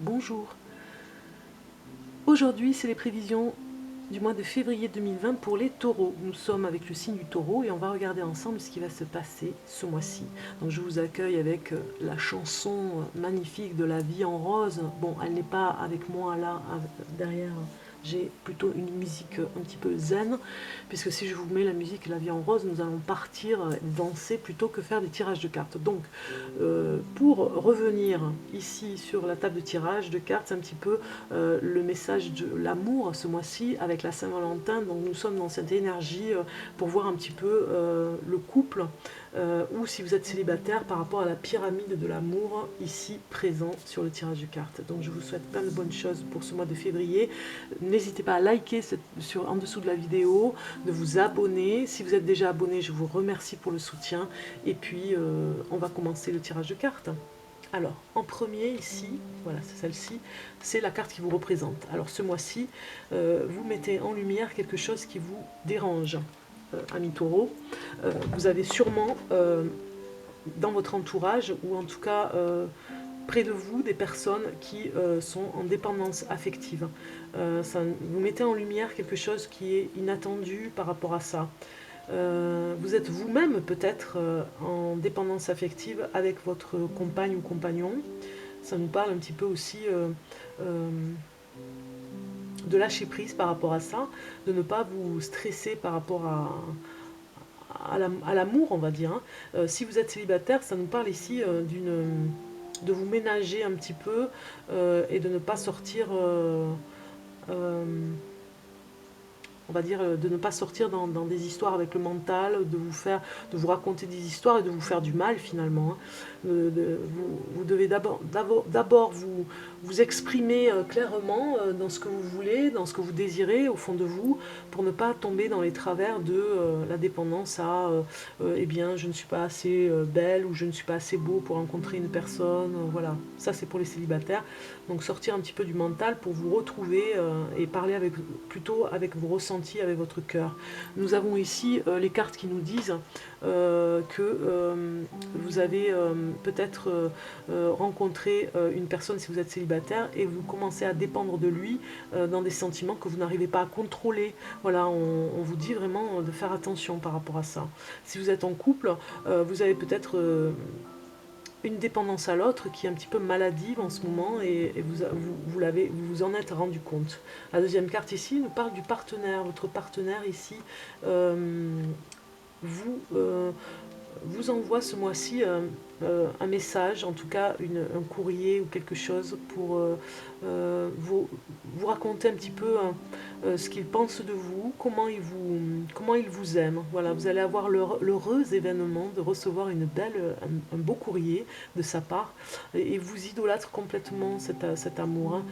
Bonjour. Aujourd'hui, c'est les prévisions du mois de février 2020 pour les taureaux. Nous sommes avec le signe du taureau et on va regarder ensemble ce qui va se passer ce mois-ci. Donc je vous accueille avec la chanson magnifique de La vie en rose. Bon, elle n'est pas avec moi là, derrière. J'ai plutôt une musique un petit peu zen, puisque si je vous mets la musique La vie en rose, nous allons partir danser plutôt que faire des tirages de cartes. Donc, pour revenir ici sur la table de tirage de cartes, c'est un petit peu le message de l'amour ce mois-ci avec la Saint-Valentin. Donc nous sommes dans cette énergie pour voir un petit peu le couple ou si vous êtes célibataire par rapport à la pyramide de l'amour ici présent sur le tirage de cartes. Donc je vous souhaite plein de bonnes choses pour ce mois de février. N'hésitez pas à liker en dessous de la vidéo, de vous abonner. Si vous êtes déjà abonné, je vous remercie pour le soutien. Et puis on va commencer le tirage de cartes. Alors, en premier ici, voilà, c'est celle-ci, c'est la carte qui vous représente. Alors ce mois-ci, vous mettez en lumière quelque chose qui vous dérange, ami taureau. Vous avez sûrement dans votre entourage, ou en tout cas près de vous, des personnes qui sont en dépendance affective. Vous mettez en lumière quelque chose qui est inattendu par rapport à ça. Vous êtes vous-même peut-être en dépendance affective avec votre compagne ou compagnon. Ça nous parle un petit peu aussi de lâcher prise par rapport à ça, de ne pas vous stresser par rapport à l'amour, on va dire. Hein. Si vous êtes célibataire, ça nous parle ici de vous ménager un petit peu et de ne pas sortir... on va dire, de ne pas sortir dans des histoires avec le mental, de vous raconter des histoires et de vous faire du mal finalement. Hein. Vous devez d'abord vous exprimer clairement dans ce que vous voulez, dans ce que vous désirez au fond de vous, pour ne pas tomber dans les travers de la dépendance à eh bien, je ne suis pas assez belle ou je ne suis pas assez beau pour rencontrer une personne. Voilà, ça c'est pour les célibataires. Donc sortir un petit peu du mental pour vous retrouver et parler plutôt avec vos ressentis, avec votre cœur. Nous avons ici les cartes qui nous disent que vous avez peut-être rencontré une personne si vous êtes célibataire et vous commencez à dépendre de lui dans des sentiments que vous n'arrivez pas à contrôler. Voilà, on vous dit vraiment de faire attention par rapport à ça. Si vous êtes en couple, vous avez peut-être... une dépendance à l'autre qui est un petit peu maladive en ce moment et vous vous en êtes rendu compte. La deuxième carte ici nous parle du partenaire. Votre partenaire ici vous, vous envoie ce mois-ci un message, en tout cas un courrier ou quelque chose pour vous raconter un petit peu ce qu'il pense de vous, comment il vous aime. Voilà, vous allez avoir l'heureux événement de recevoir un beau courrier de sa part et vous idolâtre complètement cet amour. Hein.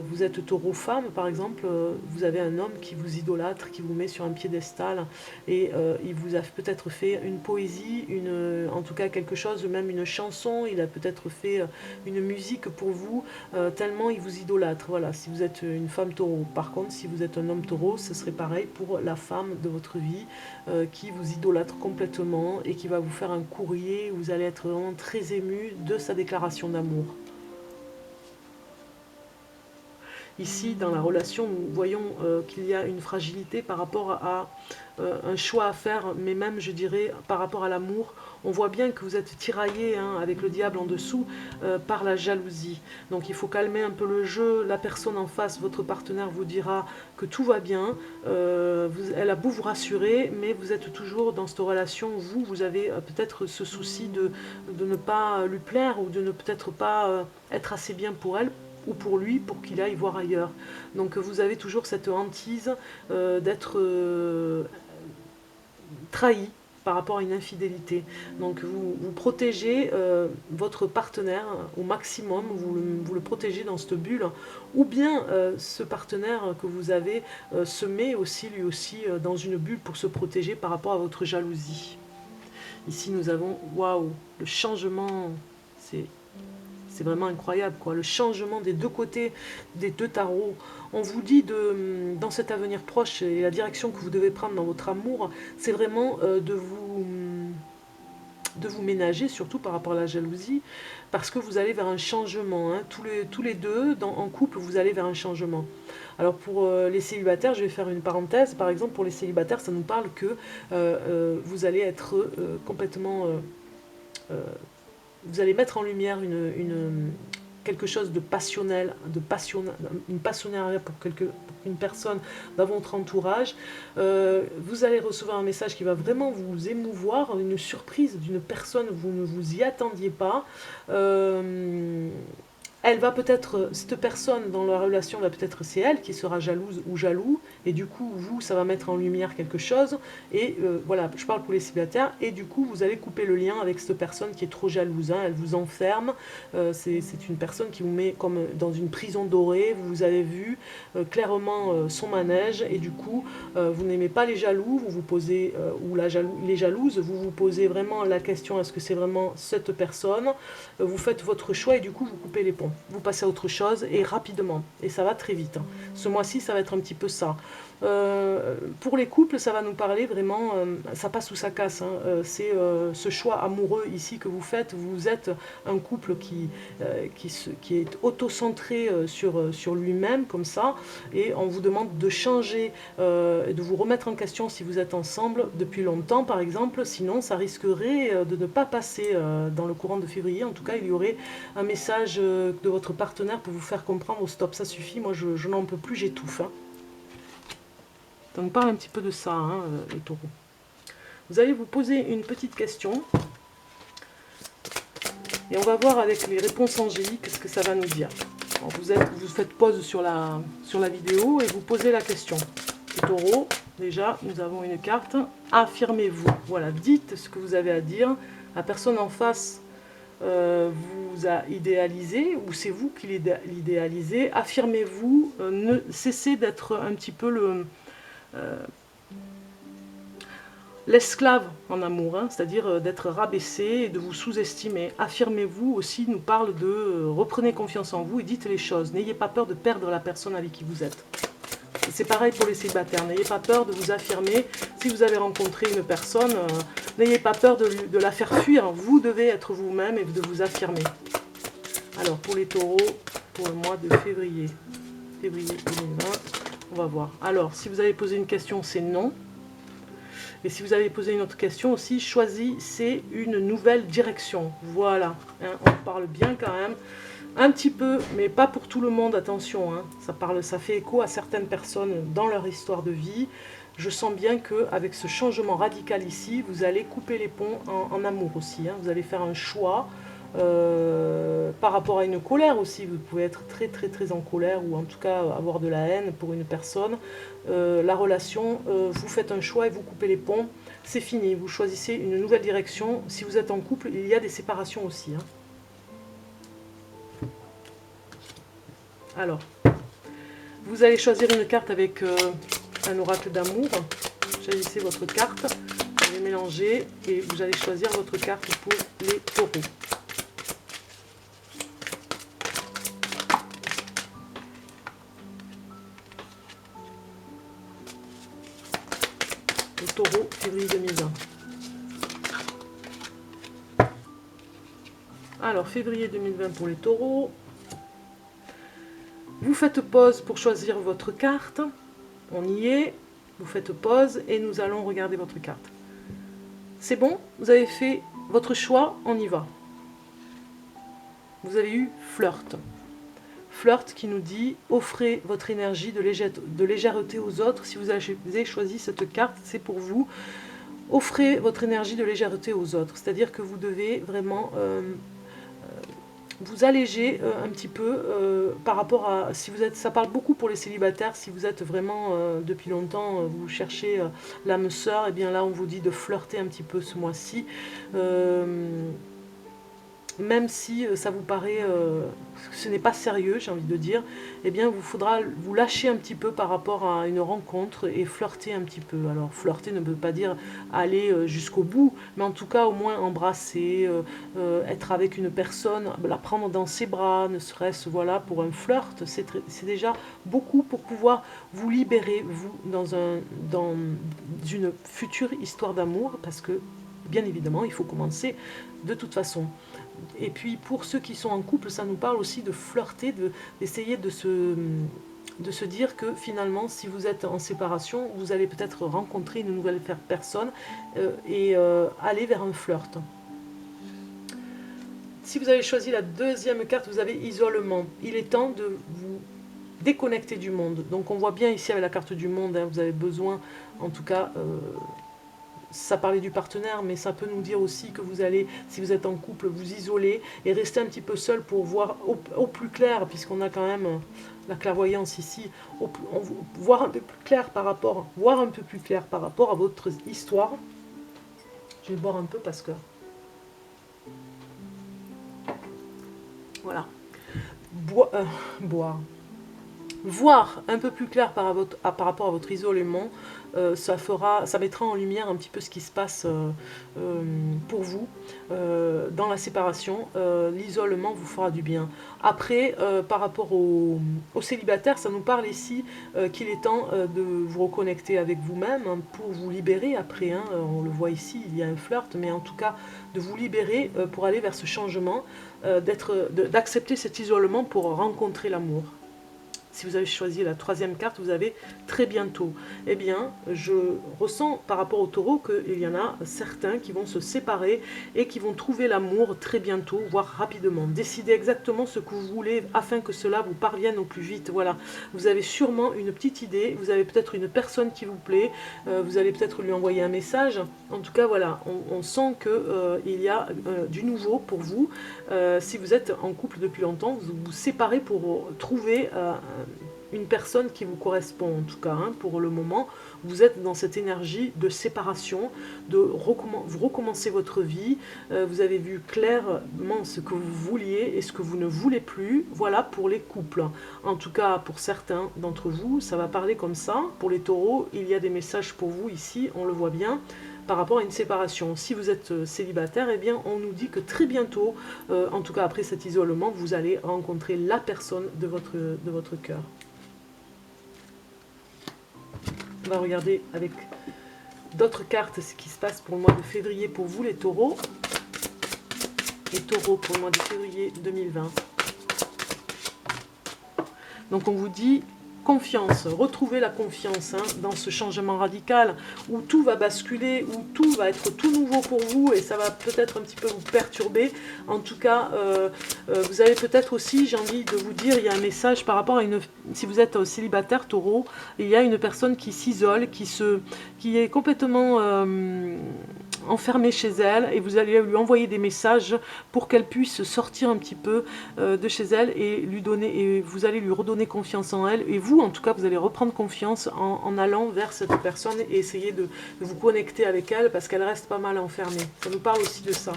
Vous êtes taureau-femme par exemple, vous avez un homme qui vous idolâtre, qui vous met sur un piédestal et il vous a peut-être fait une poésie, en tout cas quelque chose, même une chanson, il a peut-être fait une musique pour vous, tellement il vous idolâtre. Voilà, si vous êtes une femme taureau. Par contre, si vous êtes un homme taureau, ce serait pareil pour la femme de votre vie qui vous idolâtre complètement et qui va vous faire un courrier où vous allez être vraiment très ému de sa déclaration d'amour. Ici, dans la relation, nous voyons qu'il y a une fragilité par rapport à un choix à faire, mais même, je dirais, par rapport à l'amour. On voit bien que vous êtes tiraillé hein, avec le diable en dessous par la jalousie. Donc il faut calmer un peu le jeu. La personne en face, votre partenaire, vous dira que tout va bien. Elle a beau vous rassurer, mais vous êtes toujours dans cette relation. Vous avez peut-être ce souci de ne pas lui plaire ou de ne peut-être pas être assez bien pour elle ou pour lui, pour qu'il aille voir ailleurs. Donc vous avez toujours cette hantise d'être trahi par rapport à une infidélité. Donc vous protégez votre partenaire au maximum, vous le protégez dans cette bulle, ou bien ce partenaire que vous avez se met aussi lui aussi dans une bulle pour se protéger par rapport à votre jalousie. Ici nous avons, waouh, le changement, c'est vraiment incroyable, quoi. Le changement des deux côtés, des deux tarots. On vous dit dans cet avenir proche et la direction que vous devez prendre dans votre amour, c'est vraiment de vous ménager, surtout par rapport à la jalousie, parce que vous allez vers un changement, hein. Tous les deux, en couple, vous allez vers un changement. Alors pour les célibataires, je vais faire une parenthèse, par exemple pour les célibataires, ça nous parle que vous allez être complètement... euh, vous allez mettre en lumière quelque chose de passionnel, une passionnariat pour une personne dans votre entourage. Vous allez recevoir un message qui va vraiment vous émouvoir, une surprise d'une personne, vous ne vous y attendiez pas. Elle va peut-être, cette personne dans la relation va peut-être, c'est elle qui sera jalouse ou jaloux, et du coup, vous, ça va mettre en lumière quelque chose, et voilà, je parle pour les célibataires, et du coup, vous allez couper le lien avec cette personne qui est trop jalouse, hein, elle vous enferme, c'est une personne qui vous met comme dans une prison dorée, vous avez vu clairement son manège, et du coup, vous n'aimez pas les jaloux, vous vous posez, ou les jalouses, vous vous posez vraiment la question, est-ce que c'est vraiment cette personne? Vous faites votre choix, et du coup, vous coupez les ponts. Vous passez à autre chose et rapidement. Et ça va très vite. Ce mois-ci, ça va être un petit peu ça. Pour les couples, ça va nous parler vraiment, ça passe ou ça casse. Hein. C'est ce choix amoureux ici que vous faites. Vous êtes un couple qui est auto-centré sur lui-même, comme ça. Et on vous demande de changer, de vous remettre en question si vous êtes ensemble depuis longtemps, par exemple. Sinon, ça risquerait de ne pas passer dans le courant de février. En tout cas, il y aurait un message de votre partenaire pour vous faire comprendre, oh, stop, ça suffit, moi je n'en peux plus, j'étouffe. Hein. Donc parle un petit peu de ça, hein, les taureaux. Vous allez vous poser une petite question, et on va voir avec les réponses angéliques ce que ça va nous dire. Alors, vous faites pause sur la vidéo et vous posez la question. Les taureaux, déjà, nous avons une carte. Affirmez-vous. Voilà, dites ce que vous avez à dire. La personne en face vous a idéalisé, ou c'est vous qui l'idéalisez. Affirmez-vous, ne cessez d'être un petit peu l'esclave en amour, hein, c'est-à-dire d'être rabaissé et de vous sous-estimer. Affirmez-vous aussi, nous parle de reprenez confiance en vous et dites les choses. N'ayez pas peur de perdre la personne avec qui vous êtes. C'est pareil pour les célibataires, n'ayez pas peur de vous affirmer. Si vous avez rencontré une personne, n'ayez pas peur de la faire fuir. Vous devez être vous-même et de vous affirmer. Alors pour les taureaux, pour le mois de février 2020, on va voir. Alors si vous avez posé une question, c'est non. Et si vous avez posé une autre question aussi, choisissez une nouvelle direction. Voilà, hein, on parle bien quand même. Un petit peu, mais pas pour tout le monde, attention, hein. Ça fait écho à certaines personnes dans leur histoire de vie. Je sens bien qu'avec ce changement radical ici, vous allez couper les ponts en amour aussi. Hein. Vous allez faire un choix par rapport à une colère aussi. Vous pouvez être très très très en colère, ou en tout cas avoir de la haine pour une personne. La relation, vous faites un choix et vous coupez les ponts. C'est fini, vous choisissez une nouvelle direction. Si vous êtes en couple, il y a des séparations aussi, hein. Alors, vous allez choisir une carte avec un oracle d'amour. Choisissez votre carte, vous allez mélanger et vous allez choisir votre carte pour les taureaux. Le taureau, février 2020. Alors, février 2020 pour les taureaux. Vous faites pause pour choisir votre carte. On y est. Vous faites pause et nous allons regarder votre carte. C'est bon? Vous avez fait votre choix, on y va. Vous avez eu flirt. Flirt qui nous dit offrez votre énergie de légèreté aux autres. Si vous avez choisi cette carte, c'est pour vous. Offrez votre énergie de légèreté aux autres. C'est-à-dire que vous devez vraiment vous alléger un petit peu par rapport à, si vous êtes, ça parle beaucoup pour les célibataires, si vous êtes vraiment depuis longtemps, vous cherchez l'âme sœur, et bien là on vous dit de flirter un petit peu ce mois-ci, même si ça vous paraît, ce n'est pas sérieux, j'ai envie de dire, eh bien vous faudra vous lâcher un petit peu par rapport à une rencontre et flirter un petit peu. Alors flirter ne veut pas dire aller jusqu'au bout, mais en tout cas au moins embrasser, être avec une personne, la prendre dans ses bras, ne serait-ce, voilà, pour un flirt, c'est déjà beaucoup pour pouvoir vous libérer, vous, dans une future histoire d'amour, parce que bien évidemment, il faut commencer de toute façon. Et puis pour ceux qui sont en couple, ça nous parle aussi de flirter, d'essayer de se dire que finalement, si vous êtes en séparation, vous allez peut-être rencontrer une nouvelle personne et aller vers un flirt. Si vous avez choisi la deuxième carte, vous avez isolement. Il est temps de vous déconnecter du monde. Donc on voit bien ici avec la carte du monde, hein, vous avez besoin, en tout cas, ça parlait du partenaire, mais ça peut nous dire aussi que vous allez, si vous êtes en couple, vous isoler et rester un petit peu seul pour voir au plus clair, puisqu'on a quand même la clairvoyance ici, voir un peu plus clair par rapport, à votre histoire. Je vais boire un peu parce que... Voilà. Boire. Voir un peu plus clair par rapport à votre isolement, ça mettra en lumière un petit peu ce qui se passe pour vous dans la séparation. L'isolement vous fera du bien. Après, par rapport aux célibataires, ça nous parle ici qu'il est temps de vous reconnecter avec vous-même pour vous libérer après. Hein, on le voit ici, il y a un flirt, mais en tout cas de vous libérer pour aller vers ce changement, d'accepter cet isolement pour rencontrer l'amour. Si vous avez choisi la troisième carte, vous avez très bientôt. Eh bien, je ressens par rapport au taureau qu'il y en a certains qui vont se séparer et qui vont trouver l'amour très bientôt, voire rapidement. Décidez exactement ce que vous voulez afin que cela vous parvienne au plus vite. Voilà, vous avez sûrement une petite idée, vous avez peut-être une personne qui vous plaît, vous allez peut-être lui envoyer un message. En tout cas, voilà, on sent qu'il y a du nouveau pour vous. Si vous êtes en couple depuis longtemps, vous vous séparez pour trouver une personne qui vous correspond, en tout cas, hein, pour le moment. Vous êtes dans cette énergie de séparation, vous recommencez votre vie, vous avez vu clairement ce que vous vouliez et ce que vous ne voulez plus. Voilà pour les couples. En tout cas, pour certains d'entre vous, ça va parler comme ça. Pour les taureaux, il y a des messages pour vous ici, on le voit bien, par rapport à une séparation. Si vous êtes célibataire, eh bien, on nous dit que très bientôt, en tout cas après cet isolement, vous allez rencontrer la personne de votre cœur. On va regarder avec d'autres cartes ce qui se passe pour le mois de février pour vous les taureaux. Les taureaux pour le mois de février 2020. Donc on vous dit confiance, retrouvez la confiance hein, dans ce changement radical où tout va basculer, où tout va être tout nouveau pour vous et ça va peut-être un petit peu vous perturber. En tout cas, vous avez peut-être aussi, j'ai envie de vous dire, il y a un message par rapport à si vous êtes célibataire taureau, il y a une personne qui s'isole, qui est complètement enfermée chez elle et vous allez lui envoyer des messages pour qu'elle puisse sortir un petit peu de chez elle et vous allez lui redonner confiance en elle et vous en tout cas vous allez reprendre confiance en allant vers cette personne et essayer de vous connecter avec elle parce qu'elle reste pas mal enfermée. Ça nous parle aussi de ça,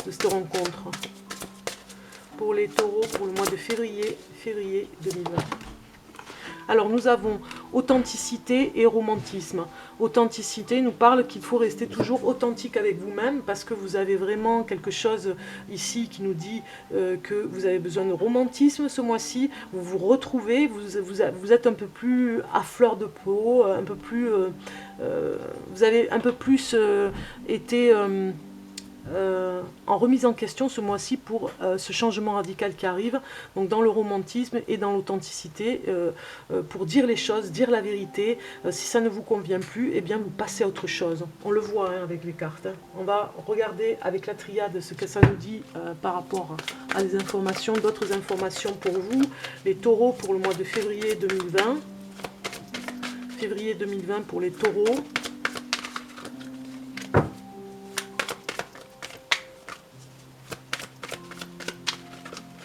de cette rencontre. Pour les taureaux pour le mois de février 2020. Alors nous avons authenticité et romantisme. Authenticité nous parle qu'il faut rester toujours authentique avec vous-même parce que vous avez vraiment quelque chose ici qui nous dit que vous avez besoin de romantisme ce mois-ci. Vous vous retrouvez, vous êtes un peu plus à fleur de peau, un peu plus, vous avez un peu plus été... en remise en question ce mois-ci pour ce changement radical qui arrive, donc dans le romantisme et dans l'authenticité, pour dire les choses, dire la vérité. Si ça ne vous convient plus, eh bien vous passez à autre chose. On le voit hein, avec les cartes. Hein. On va regarder avec la triade ce que ça nous dit par rapport à des informations, d'autres informations pour vous, les taureaux pour le mois de février 2020. Février 2020 pour les taureaux.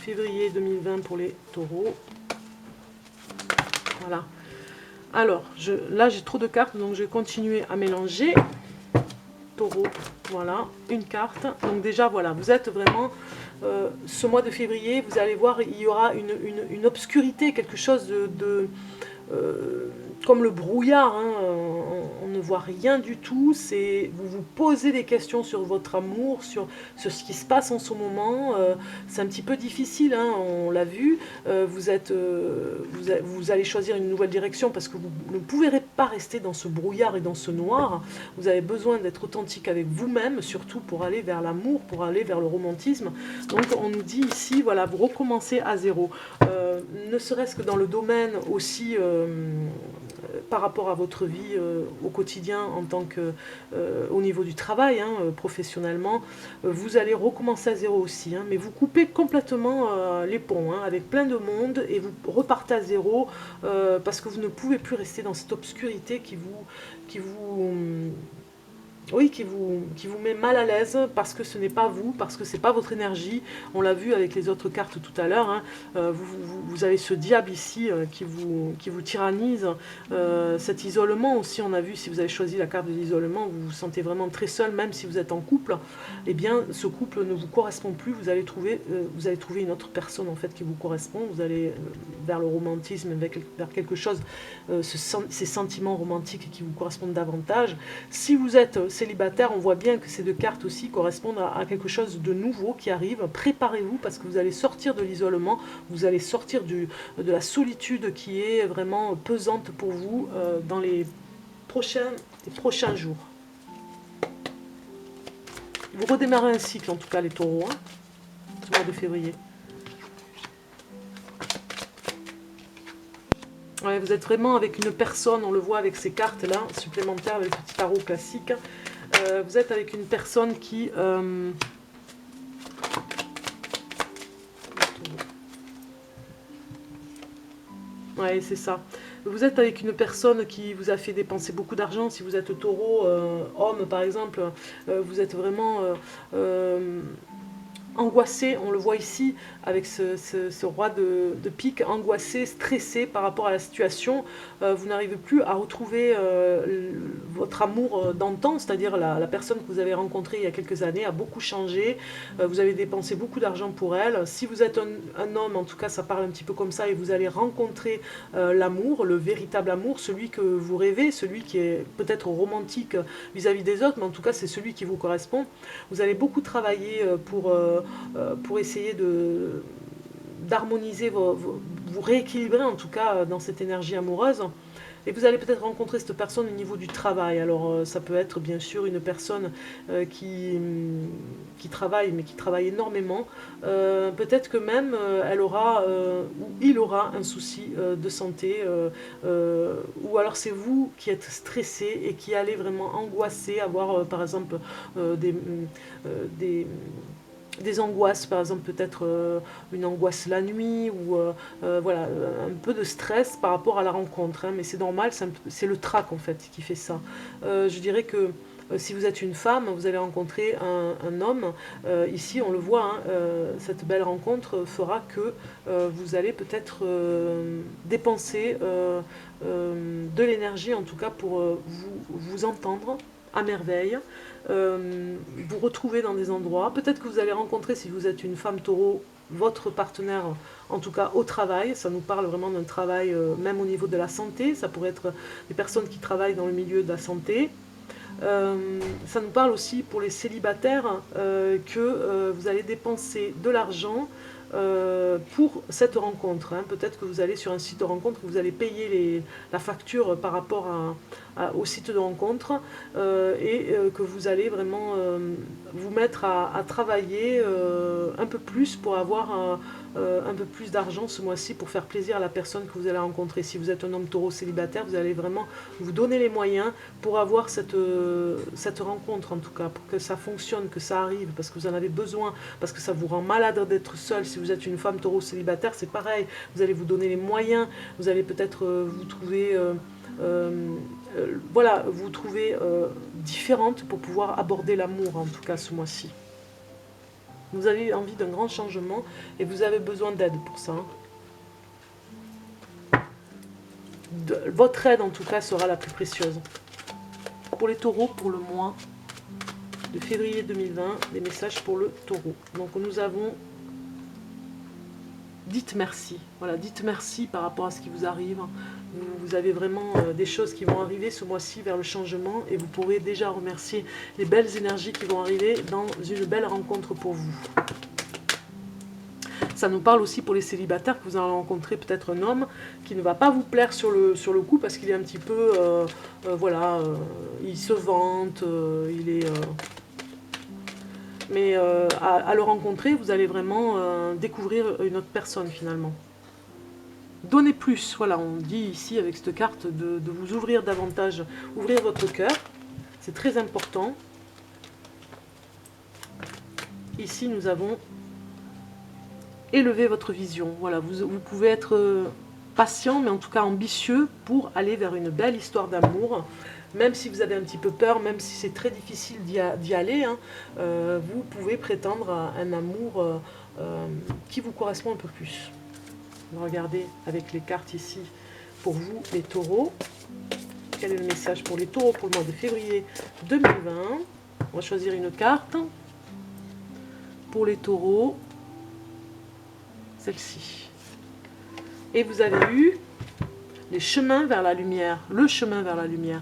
Février 2020 pour les taureaux. Voilà. Alors, là j'ai trop de cartes, donc je vais continuer à mélanger. Taureau, voilà, une carte. Donc déjà, voilà, vous êtes vraiment... ce mois de février, vous allez voir, il y aura une obscurité, quelque chose de comme le brouillard, hein, on ne ne voit rien du tout, vous vous posez des questions sur votre amour, sur ce qui se passe en ce moment, c'est un petit peu difficile, hein, on l'a vu, vous allez choisir une nouvelle direction parce que vous ne pouvez pas rester dans ce brouillard et dans ce noir, vous avez besoin d'être authentique avec vous-même, surtout pour aller vers l'amour, pour aller vers le romantisme. Donc on nous dit ici, voilà, vous recommencez à zéro, ne serait-ce que dans le domaine aussi par rapport à votre vie au quotidien en tant que au niveau du travail, hein, professionnellement, vous allez recommencer à zéro aussi, hein, mais vous coupez complètement les ponts, hein, avec plein de monde et vous repartez à zéro parce que vous ne pouvez plus rester dans cette obscurité oui, qui vous met mal à l'aise parce que ce n'est pas vous, parce que c'est pas votre énergie. On l'a vu avec les autres cartes tout à l'heure, hein. Vous avez ce diable ici qui vous tyrannise. Cet isolement aussi, on a vu, si vous avez choisi la carte de l'isolement, vous vous sentez vraiment très seul, même si vous êtes en couple. Eh bien, ce couple ne vous correspond plus. Vous allez trouver une autre personne en fait qui vous correspond. Vous allez vers le romantisme, vers quelque chose, ces sentiments romantiques qui vous correspondent davantage. Si vous êtes célibataire, on voit bien que ces deux cartes aussi correspondent à quelque chose de nouveau qui arrive. Préparez-vous parce que vous allez sortir de l'isolement, vous allez sortir de la solitude qui est vraiment pesante pour vous dans les prochains jours. Vous redémarrez un cycle, en tout cas les taureaux, hein, ce mois de février. Ouais, vous êtes vraiment avec une personne, on le voit avec ces cartes-là, supplémentaires avec le petit tarot classique. Vous êtes avec une personne qui... ouais, c'est ça. Vous êtes avec une personne qui vous a fait dépenser beaucoup d'argent. Si vous êtes taureau, homme par exemple, vous êtes vraiment... angoissé, on le voit ici avec ce roi de pique, angoissé, stressé par rapport à la situation. Vous n'arrivez plus à retrouver votre amour d'antan, c'est-à-dire la personne que vous avez rencontrée il y a quelques années a beaucoup changé. Vous avez dépensé beaucoup d'argent pour elle. Si vous êtes un homme, en tout cas ça parle un petit peu comme ça, et vous allez rencontrer l'amour, le véritable amour, celui que vous rêvez, celui qui est peut-être romantique vis-à-vis des autres, mais en tout cas c'est celui qui vous correspond. Vous allez beaucoup travailler pour essayer d'harmoniser, vous rééquilibrer en tout cas dans cette énergie amoureuse. Et vous allez peut-être rencontrer cette personne au niveau du travail. Alors ça peut être bien sûr une personne qui travaille, mais qui travaille énormément. Peut-être que même elle aura ou il aura un souci de santé. Ou alors c'est vous qui êtes stressé et qui allez vraiment angoisser, avoir par exemple des angoisses, par exemple peut-être une angoisse la nuit ou voilà, un peu de stress par rapport à la rencontre, hein, mais c'est normal, c'est le trac en fait qui fait ça. Je dirais que si vous êtes une femme, vous allez rencontrer un homme, ici on le voit, hein, cette belle rencontre fera que vous allez peut-être dépenser de l'énergie en tout cas pour vous entendre à merveille, vous retrouver dans des endroits. Peut-être que vous allez rencontrer, si vous êtes une femme taureau, votre partenaire, en tout cas au travail. Ça nous parle vraiment d'un travail, même au niveau de la santé. Ça pourrait être des personnes qui travaillent dans le milieu de la santé. Ça nous parle aussi pour les célibataires que vous allez dépenser de l'argent pour cette rencontre, hein. Peut-être que vous allez sur un site de rencontre, vous allez payer la facture par rapport au site de rencontre et que vous allez vraiment vous mettre à travailler un peu plus pour avoir un peu plus d'argent ce mois-ci pour faire plaisir à la personne que vous allez rencontrer. Si vous êtes un homme taureau célibataire, vous allez vraiment vous donner les moyens pour avoir cette rencontre, en tout cas, pour que ça fonctionne, que ça arrive, parce que vous en avez besoin, parce que ça vous rend malade d'être seul. Si vous êtes une femme taureau célibataire, c'est pareil, vous allez vous donner les moyens, vous allez peut-être vous trouver... voilà, vous trouver différente pour pouvoir aborder l'amour, en tout cas ce mois-ci. Vous avez envie d'un grand changement et vous avez besoin d'aide pour ça. Votre aide, en tout cas, sera la plus précieuse. Pour les taureaux, pour le mois de février 2020, des messages pour le taureau. Donc nous avons dites merci. Voilà, dites merci par rapport à ce qui vous arrive. Vous avez vraiment des choses qui vont arriver ce mois-ci vers le changement et vous pourrez déjà remercier les belles énergies qui vont arriver dans une belle rencontre pour vous. Ça nous parle aussi pour les célibataires que vous allez rencontrer peut-être un homme qui ne va pas vous plaire sur le coup parce qu'il est un petit peu, voilà, il se vante, il est... mais à le rencontrer, vous allez vraiment découvrir une autre personne finalement. Donnez plus, voilà, on dit ici avec cette carte de vous ouvrir davantage, ouvrir votre cœur, c'est très important. Ici nous avons élever votre vision, voilà, vous pouvez être patient mais en tout cas ambitieux pour aller vers une belle histoire d'amour, même si vous avez un petit peu peur, même si c'est très difficile d'y aller, hein, vous pouvez prétendre à un amour qui vous correspond un peu plus. On va regarder avec les cartes ici pour vous les taureaux. Quel est le message pour les taureaux pour le mois de février 2020? On va choisir une carte. Pour les taureaux, celle-ci. Et vous avez eu les chemins vers la lumière, le chemin vers la lumière.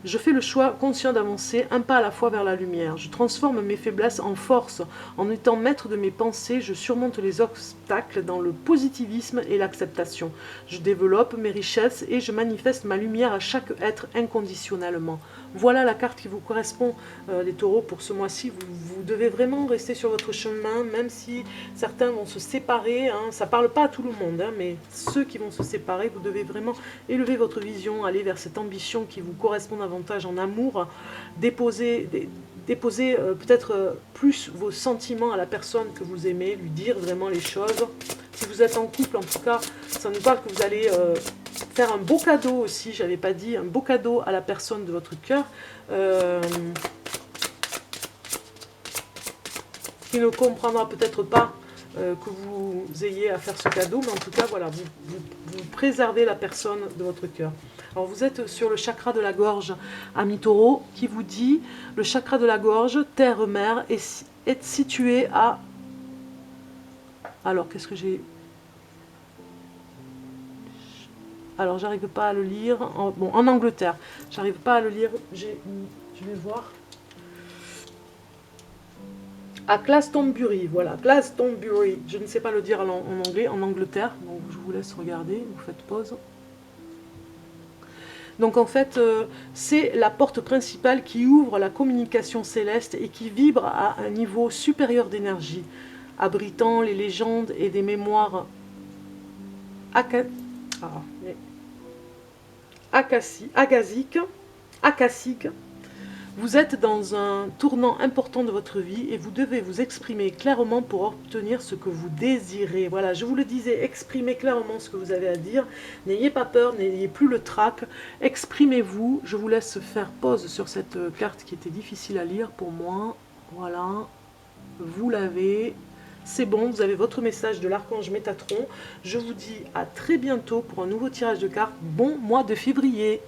Je fais le choix conscient d'avancer un pas à la fois vers la lumière. Je transforme mes faiblesses en force. En étant maître de mes pensées, je surmonte les obstacles dans le positivisme et l'acceptation. Je développe mes richesses et je manifeste ma lumière à chaque être inconditionnellement. Voilà la carte qui vous correspond, les taureaux, pour ce mois-ci. Vous devez vraiment rester sur votre chemin, même si certains vont se séparer. Hein. Ça ne parle pas à tout le monde, hein, mais ceux qui vont se séparer, vous devez vraiment élever votre vision, aller vers cette ambition qui vous correspond davantage en amour, déposer peut-être plus vos sentiments à la personne que vous aimez, lui dire vraiment les choses. Si vous êtes en couple, en tout cas, ça nous parle que vous allez faire un beau cadeau aussi, je n'avais pas dit, un beau cadeau à la personne de votre cœur, qui ne comprendra peut-être pas que vous ayez à faire ce cadeau, mais en tout cas, voilà, vous préservez la personne de votre cœur. Alors vous êtes sur le chakra de la gorge, ami taureau, qui vous dit, le chakra de la gorge, terre-mer, est situé à... Alors, qu'est-ce que j'ai... Alors, j'arrive pas à le lire. Bon, en Angleterre, j'arrive pas à le lire. Je vais voir. À Glastonbury, voilà, Glastonbury. Je ne sais pas le dire en anglais, en Angleterre. Donc, je vous laisse regarder. Vous faites pause. Donc en fait, c'est la porte principale qui ouvre la communication céleste et qui vibre à un niveau supérieur d'énergie, abritant les légendes et des mémoires acaciques. Vous êtes dans un tournant important de votre vie et vous devez vous exprimer clairement pour obtenir ce que vous désirez. Voilà, je vous le disais, exprimez clairement ce que vous avez à dire. N'ayez pas peur, n'ayez plus le trac. Exprimez-vous. Je vous laisse faire pause sur cette carte qui était difficile à lire pour moi. Voilà, vous l'avez. C'est bon, vous avez votre message de l'archange Métatron. Je vous dis à très bientôt pour un nouveau tirage de cartes. Bon mois de février.